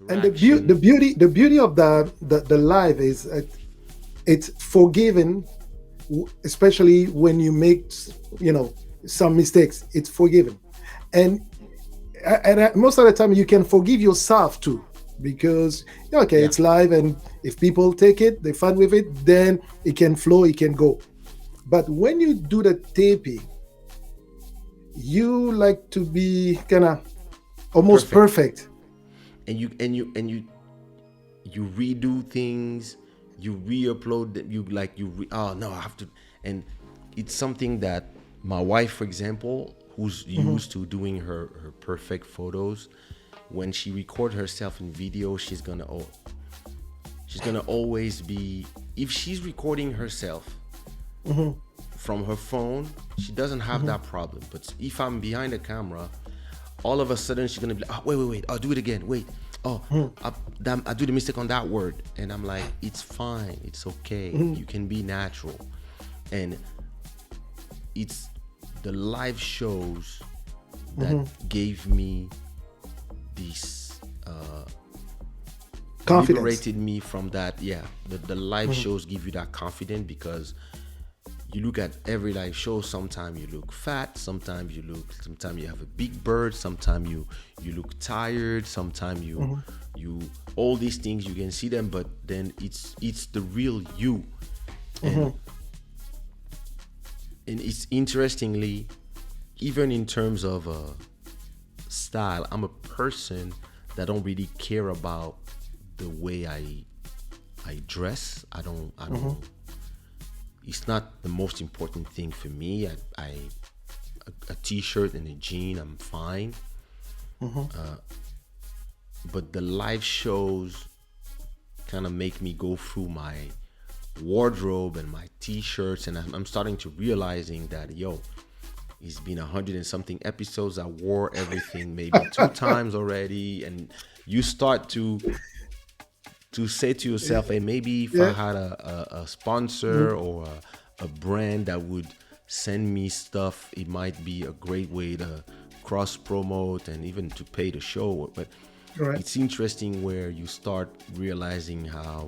And the interaction. beauty of the live is it's forgiven, especially when you make, you know, some mistakes. It's forgiven, and most of the time you can forgive yourself too, because okay, Yeah, it's live, and if people take it, they fun with it, then it can flow, it can go. But when you do the taping, you like to be kind of almost perfect. perfect. And you redo things, you re-upload that, oh no, I have to. And it's something that my wife, for example, who's Hmm. used to doing her perfect photos, when she record herself in video, she's gonna always be, if she's recording herself Hmm. from her phone, she doesn't have Hmm. that problem. But if I'm behind the camera, all of a sudden she's gonna be like, oh, wait, I'll do it again. Wait, oh, Hmm. damn, I do the mistake on that word, and I'm like, it's fine, it's okay. Hmm. You can be natural, and it's the live shows that Hmm. gave me this, Confidence. liberated me from that. Yeah, the live Hmm. shows give you that confidence, because you look at every live show, sometimes you look fat, sometimes you have a big bird, sometimes you look tired, sometimes Hmm. you all these things, you can see them, but then it's the real you. Hmm. and and it's interestingly, even in terms of style, I'm a person that don't really care about the way I dress. I don't It's not the most important thing for me. A t-shirt and a jean, I'm fine. Hmm. But the live shows kind of make me go through my wardrobe and my t-shirts, and I'm starting to realizing that, yo, it's been 100 and something episodes. I wore everything maybe 2 times already, and you start to say to yourself, hey, maybe if I Yeah. had a sponsor, Hmm. or a brand that would send me stuff, it might be a great way to cross promote and even to pay the show. But Right. it's interesting where you start realizing how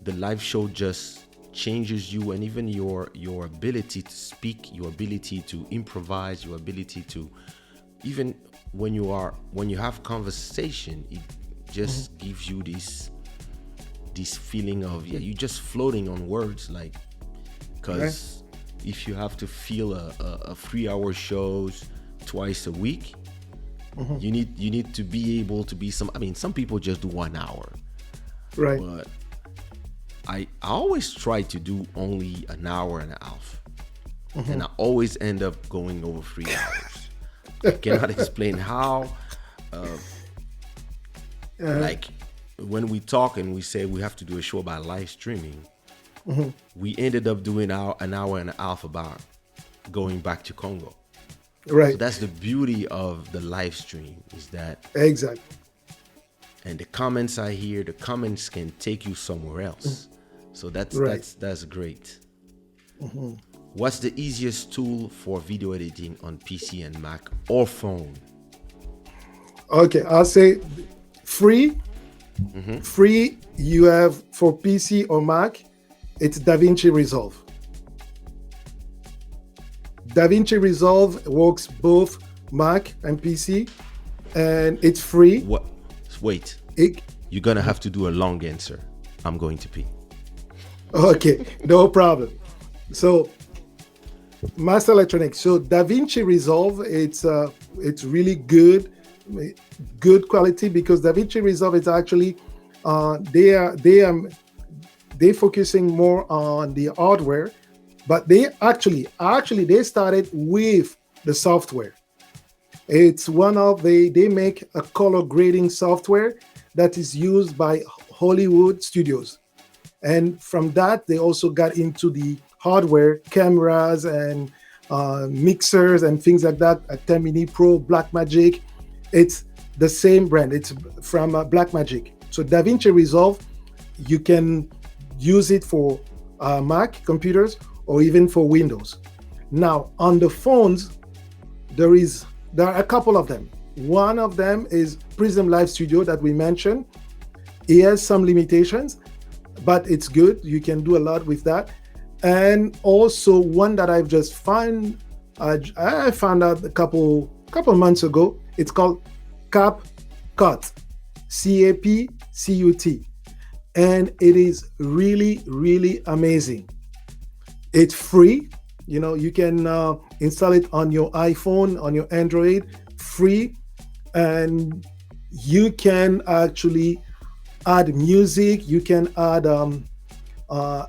the live show just changes you, and even your ability to speak, your ability to improvise, your ability to, even when you have conversation, it Hmm. just gives you this feeling of, yeah, you're just floating on words, like, Right. because if you have to fill a 3 hour shows twice a week, Hmm. you need to be able to be some, I mean, some people just do 1 hour, Right. but I always try to do only an hour and a half, Hmm. and I always end up going over 3 hours. I cannot explain how. Uh, Like, when we talk and we say we have to do a show about live streaming, hmm. we ended up doing an hour and a half about going back to Congo. So Right. that's the beauty of the live stream, is that, Exactly. and the comments I hear, the comments can take you somewhere else. So that's Right. that's that's great. Hmm. What's the easiest tool for video editing on PC and Mac or phone? Okay. I'll say free. Free. You have for PC or Mac. It's DaVinci Resolve. DaVinci Resolve works both Mac and PC, and it's free. What? Wait, It, you're gonna have to do a long answer. I'm going to pee. okay, no problem. So Master Electronics. So DaVinci Resolve, it's really good quality, because DaVinci Resolve is actually they focusing more on the hardware, but they actually they started with the software. It's one of they make a color grading software that is used by Hollywood studios, and from that they also got into the hardware, cameras and mixers and things like that. Termini Pro, Blackmagic, it's the same brand. It's from Blackmagic. So DaVinci Resolve, you can use it for Mac computers or even for Windows. Now on the phones, there are a couple of them. One of them is Prism Live Studio that we mentioned. It has some limitations, but it's good. You can do a lot with that. And also one that I've just found, I found out a couple months ago. It's called CapCut, CapCut, and it is really really amazing. It's free. You can install it on your iPhone, on your Android, free, and you can actually add music. You can add uh,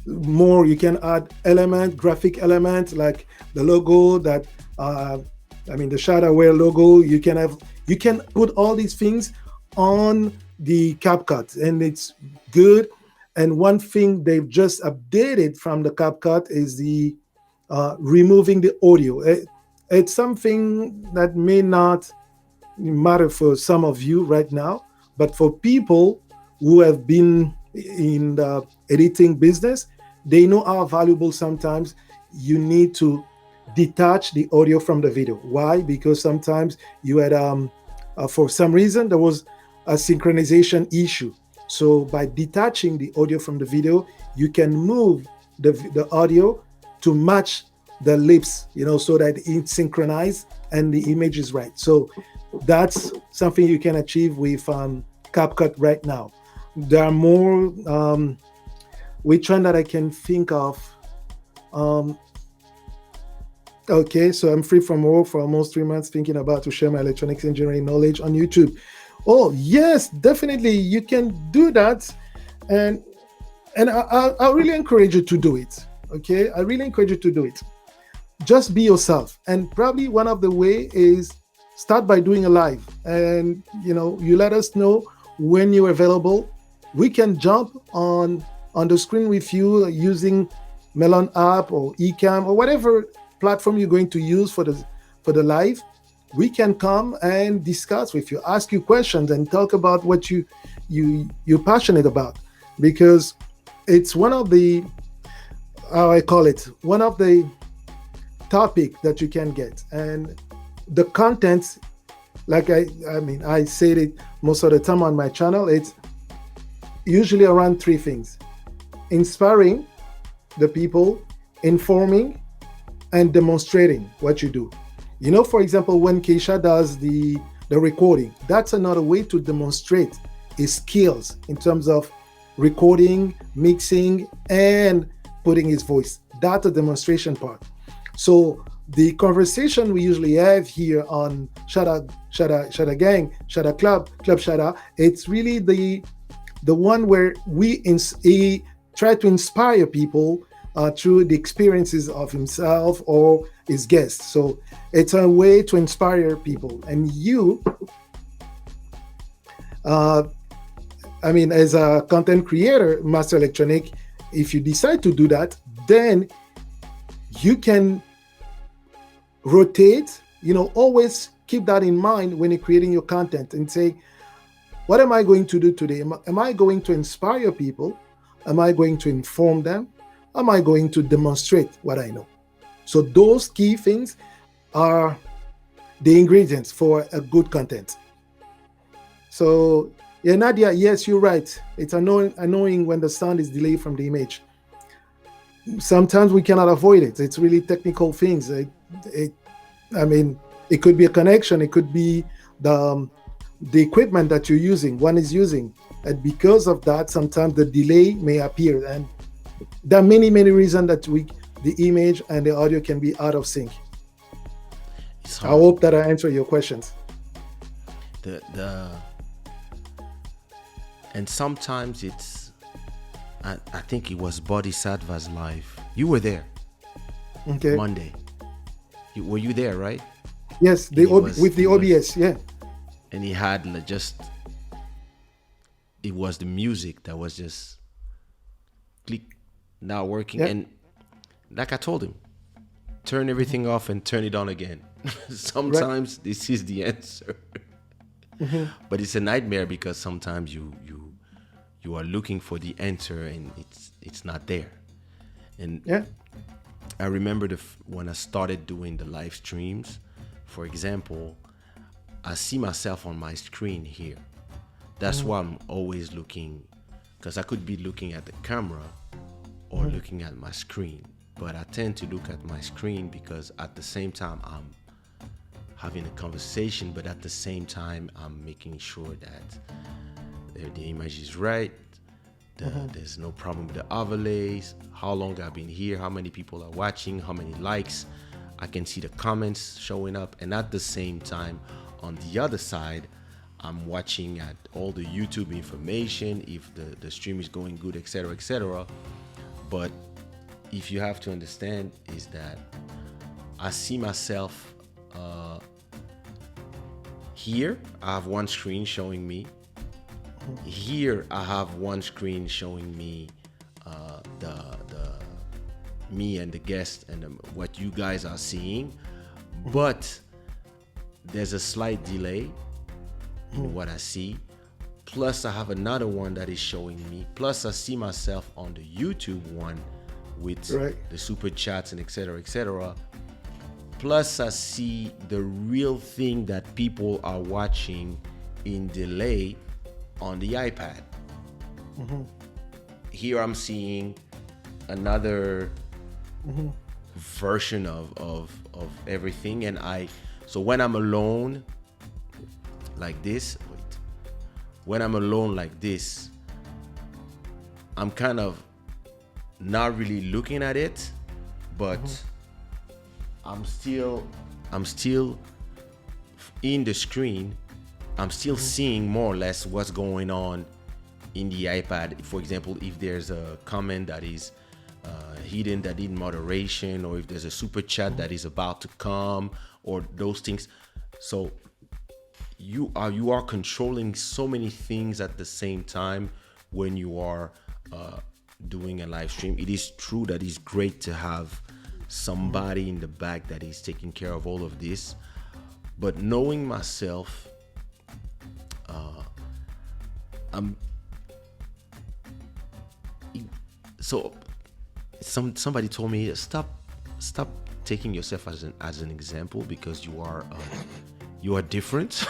more. You can add graphic element like the logo that the Shadowware logo. You can put all these things on the CapCut, and it's good. And one thing they've just updated from the CapCut is the removing the audio. It's something that may not matter for some of you right now, but for people who have been in the editing business, they know how valuable sometimes you need to detach the audio from the video. Why? Because sometimes you had for some reason there was a synchronization issue. So by detaching the audio from the video, you can move the audio to match the lips, so that it's synchronized and the image is right. So that's something you can achieve with CapCut right now. There are more. Which one that I can think of? Um, okay, so I'm free from work for almost 3 months, thinking about to share my electronics engineering knowledge on YouTube. Oh yes, definitely you can do that, and I really encourage you to do it. Okay, I really encourage you to do it. Just be yourself, and probably one of the way is start by doing a live, and you let us know when you're available. We can jump on the screen with you using Melon app or Ecamm or whatever platform you're going to use for the live. We can come and discuss with you, ask you questions, and talk about what you're passionate about, because it's one of the, how I call it, one of the topic that you can get. And the content, like I said it most of the time on my channel, it's usually around three things: inspiring the people, informing, and demonstrating what you do. For example, when Kaysha does the recording, that's another way to demonstrate his skills in terms of recording, mixing, and putting his voice. That's a demonstration part. So the conversation we usually have here on Shada Gang, Shada Club Shada, it's really the one where we try to inspire people through the experiences of himself or his guests. So it's a way to inspire people. And you, as a content creator, Master Electronic, if you decide to do that, then you can rotate, always keep that in mind when you're creating your content and say, what am I going to do today? Am I going to inspire people? Am I going to inform them? Am I going to demonstrate what I know? So those key things are the ingredients for a good content. So yeah, Nadia, yes, you're right. It's annoying when the sound is delayed from the image. Sometimes we cannot avoid it. It's really technical things. It could be a connection. It could be the equipment that you're using, one is using. And because of that, sometimes the delay may appear. And there are many, many reasons that the image and the audio can be out of sync. I hope that I answer your questions. And sometimes it's, I think it was Bodhisattva's live. You were there. Okay. Monday. Were you there, right? Yes, with the OBS, yeah. And he had it was the music that was just click, not working. Yeah. And like I told him, turn everything off and turn it on again. Sometimes right. This is the answer. Mm-hmm. But it's a nightmare because sometimes you are looking for the answer and it's not there. And yeah. I remember when I started doing the live streams, for example, I see myself on my screen here. That's why I'm always looking, because I could be looking at the camera or looking at my screen. But I tend to look at my screen because at the same time I'm having a conversation, but at the same time I'm making sure that the image is right. There's no problem with the overlays, how long I've been here, how many people are watching, how many likes. I can see the comments showing up. And at the same time, on the other side, I'm watching at all the YouTube information, if the stream is going good, etc., etc. But if you have to understand is that I see myself here. I have one screen showing me. Here I have one screen showing me the me and the guest and what you guys are seeing, but there's a slight delay in what I see. Plus I have another one that is showing me. Plus I see myself on the YouTube one with the super chats and etc., etc. Plus I see the real thing that people are watching in delay on the iPad. Here I'm seeing another version of everything, and so when I'm alone like this, when I'm alone like this, I'm kind of not really looking at it, but I'm still in the screen. I'm still seeing more or less what's going on in the iPad. For example, if there's a comment that is hidden, that in moderation, or if there's a super chat that is about to come, or those things. So you are controlling so many things at the same time when you are doing a live stream. It is true that it's great to have somebody in the back that is taking care of all of this, but knowing myself, somebody told me stop taking yourself as an example, because you are different.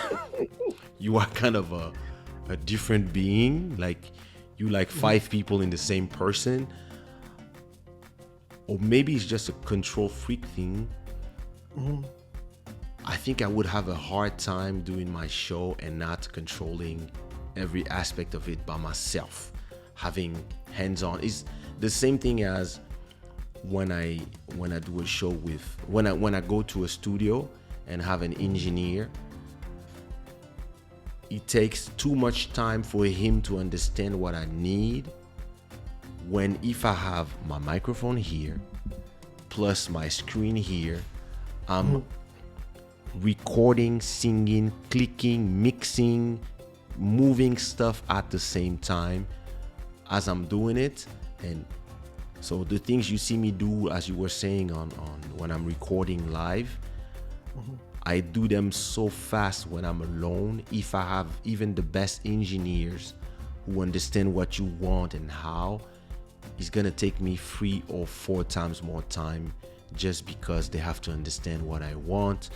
You are kind of a different being, like you like five people in the same person. Or maybe it's just a control freak thing. I think I would have a hard time doing my show and not controlling every aspect of it by myself. Having hands-on is the same thing as when I do a show with when I go to a studio and have an engineer. It takes too much time for him to understand what I need, when if I have my microphone here plus my screen here, I'm recording, singing, clicking, mixing, moving stuff at the same time as I'm doing it. And so the things you see me do, as you were saying, on when I'm recording live, I do them so fast when I'm alone. If I have even the best engineers who understand what you want and how, it's gonna take me 3 or 4 times more time, just because they have to understand what I want,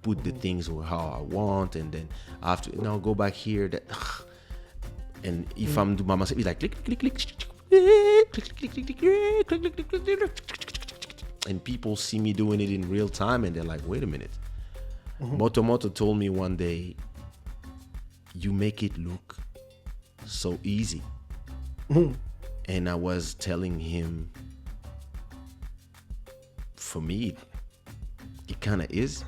put the things how I want, and then I have to now go back here. That and if I'm doing by myself, it's like click click click click click click click click click click, and people see me doing it in real time, and they're like, wait a minute. Moto told me one day, you make it look so easy. And I was telling him, for me, it kind of is.